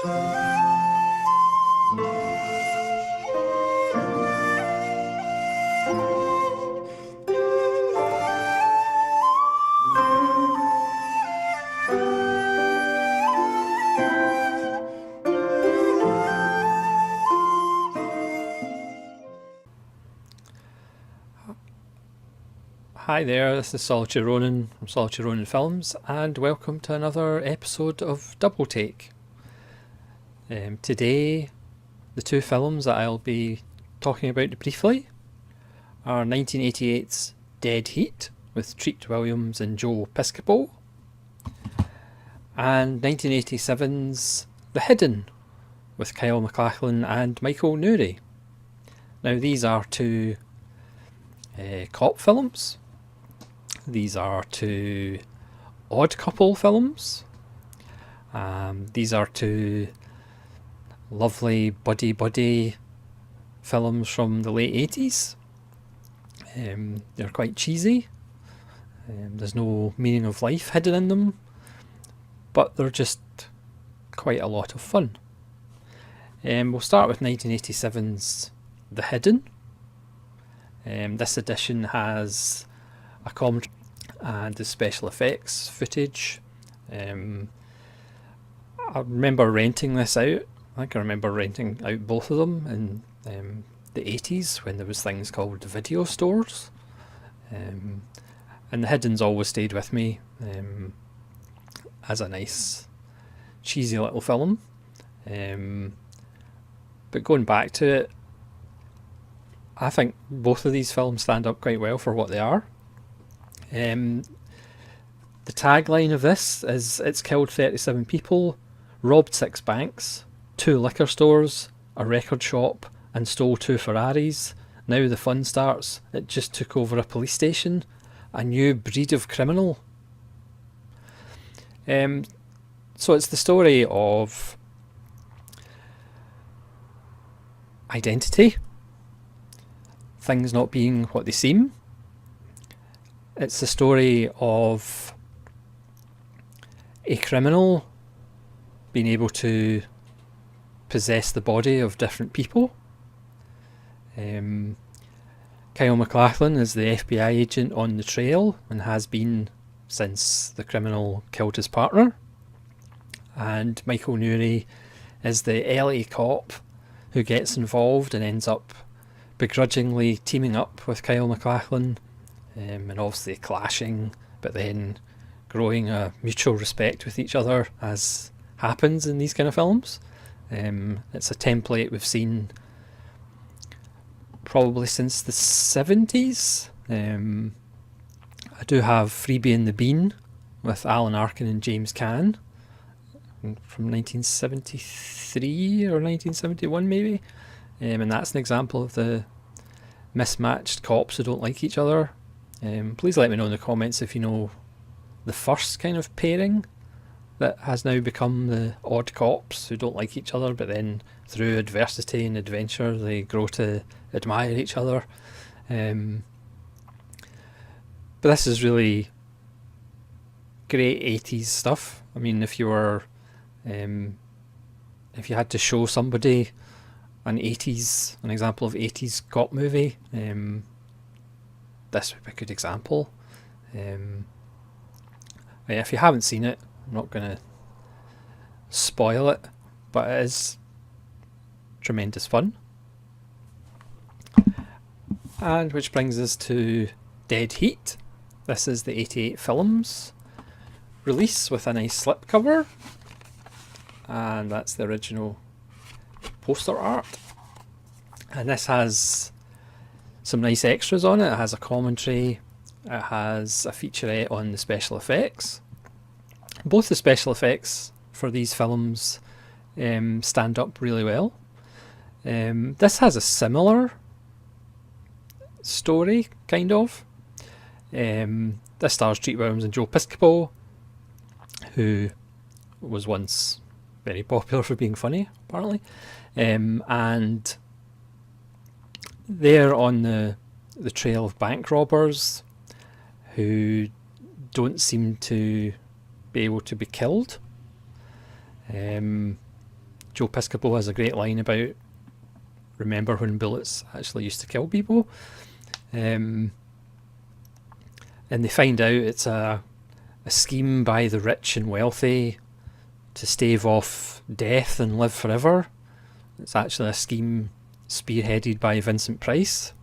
Hi there, this is Solitary Ronin from Solitary Ronin Films, and welcome to another episode of Double Take. Today, the two films that I'll be talking about briefly are 1988's Dead Heat with Treat Williams and Joe Piscopo, and 1987's The Hidden with Kyle MacLachlan and Michael Nouri. Now these are two cop films. These are two odd couple films. These are two lovely buddy films from the late 80s. They're quite cheesy. There's no meaning of life hidden in them, but they're just quite a lot of fun. We'll start with 1987's The Hidden. This edition has a commentary and the special effects footage. I remember renting this out. I think I remember renting out both of them in the 80s when there was things called video stores. And The Hidden's always stayed with me as a nice cheesy little film. But going back to it, I think both of these films stand up quite well for what they are. The tagline of this is, "It's killed 37 people, robbed 6 banks, 2 liquor stores, a record shop, and stole 2 Ferraris. Now the fun starts. It just took over a police station. A new breed of criminal." So it's the story of identity, things not being what they seem. It's the story of a criminal being able to possess the body of different people. Kyle MacLachlan is the FBI agent on the trail and has been since the criminal killed his partner. And Michael Nouri is the LA cop who gets involved and ends up begrudgingly teaming up with Kyle MacLachlan, and obviously clashing, but then growing a mutual respect with each other, as happens in these kind of films. It's a template we've seen probably since the 70s. I do have Freebie and the Bean with Alan Arkin and James Caan from 1973 or 1971 maybe, and that's an example of the mismatched cops who don't like each other. Please let me know in the comments if you know the first kind of pairing that has now become the odd cops who don't like each other, but then through adversity and adventure they grow to admire each other. But this is really great 80s stuff. I mean, if you were if you had to show somebody an example of 80s cop movie, this would be a good example. If you haven't seen it, I'm not going to spoil it, but it is tremendous fun. And which brings us to Dead Heat. This is the 88 film's release with a nice slipcover, and that's the original poster art. And this has some nice extras on it. It has a commentary, it has a featurette on the special effects. Both the special effects for these films stand up really well. This has a similar story, kind of. This stars Treat Williams and Joe Piscopo, who was once very popular for being funny, apparently. And they're on the trail of bank robbers who don't seem to be able to be killed. Joe Piscopo has a great line about remember when bullets actually used to kill people. And they find out it's a scheme by the rich and wealthy to stave off death and live forever. It's actually a scheme spearheaded by Vincent Price.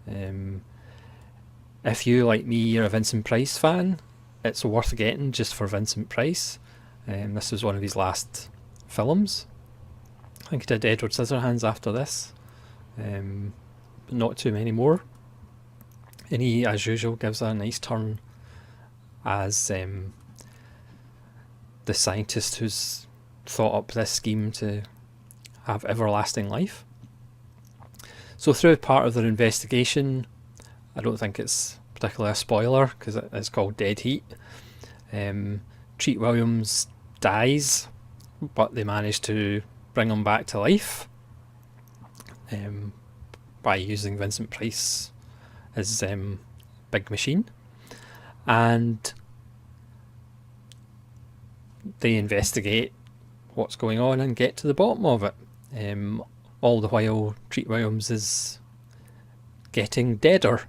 If you, like me, are a Vincent Price fan, it's worth getting just for Vincent Price. This was one of his last films. I think he did Edward Scissorhands after this, but not too many more. And he, as usual, gives a nice turn as the scientist who's thought up this scheme to have everlasting life. So through part of their investigation, I don't think it's particularly a spoiler because it's called Dead Heat. Treat Williams dies, but they manage to bring him back to life by using Vincent Price as big machine, and they investigate what's going on and get to the bottom of it. All the while, Treat Williams is getting deader.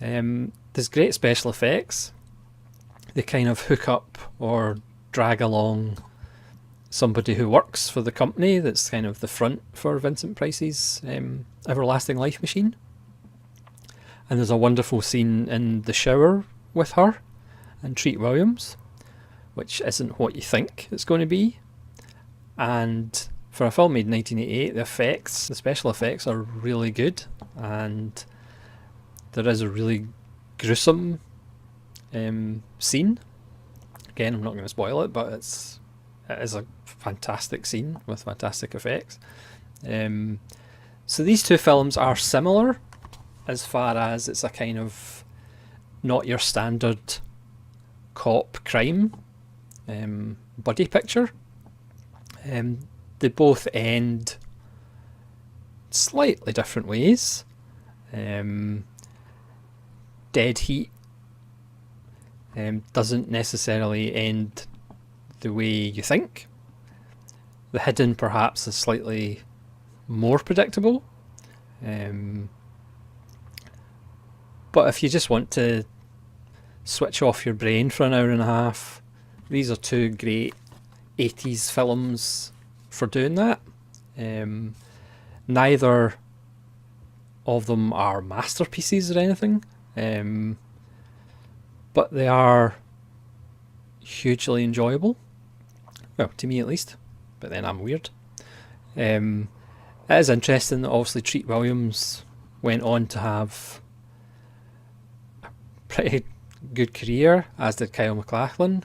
There's great special effects. They kind of hook up or drag along somebody who works for the company that's kind of the front for Vincent Price's everlasting life machine. And there's a wonderful scene in the shower with her and Treat Williams, which isn't what you think it's going to be. And for a film made in 1988, the special effects are really good, and there is a really gruesome scene. Again, I'm not going to spoil it, but it is a fantastic scene with fantastic effects. So these two films are similar as far as it's a kind of not your standard cop crime buddy picture. They both end slightly different ways. Dead Heat doesn't necessarily end the way you think. The Hidden perhaps is slightly more predictable. But if you just want to switch off your brain for an hour and a half, these are two great 80s films for doing that. Neither of them are masterpieces or anything, but they are hugely enjoyable. Well, to me at least, but then I'm weird. It is interesting that obviously Treat Williams went on to have a pretty good career, as did Kyle MacLachlan,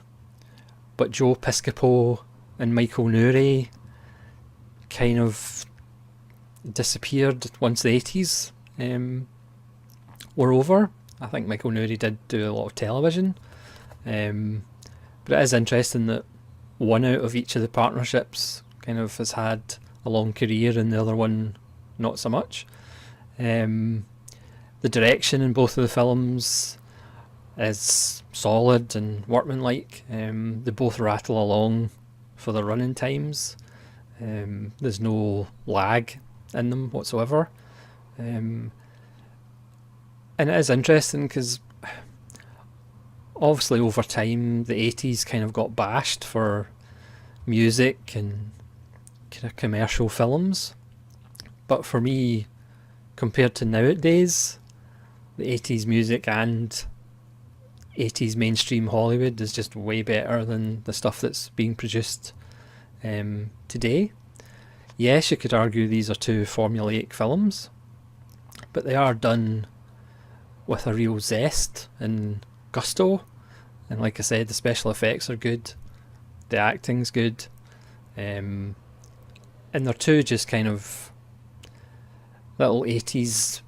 but Joe Piscopo and Michael Nouri kind of disappeared once the 80s were over. I think Michael Nouri did do a lot of television, but it is interesting that one out of each of the partnerships kind of has had a long career and the other one not so much. The direction in both of the films is solid and workmanlike. They both rattle along for their running times. There's no lag in them whatsoever. And it is interesting because obviously over time the 80s kind of got bashed for music and kind of commercial films, but for me, compared to nowadays, the 80s music and 80s mainstream Hollywood is just way better than the stuff that's being produced today. Yes, you could argue these are two formulaic films, but they are done with a real zest and gusto, and like I said, the special effects are good, the acting's good, and they're two just kind of little 80s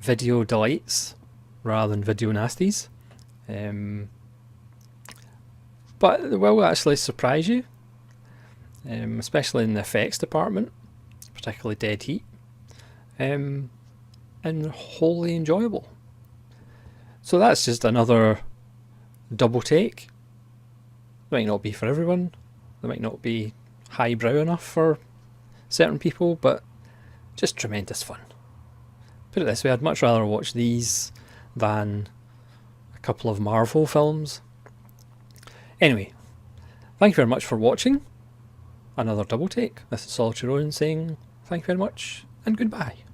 video delights rather than video nasties. But they will actually surprise you, especially in the effects department, particularly Dead Heat, and wholly enjoyable. So that's just another double take. It might not be for everyone, it might not be highbrow enough for certain people, but just tremendous fun. Put it this way, I'd much rather watch these than a couple of Marvel films. Anyway, thank you very much for watching another Double Take. This is Solitary Rowan saying thank you very much and goodbye.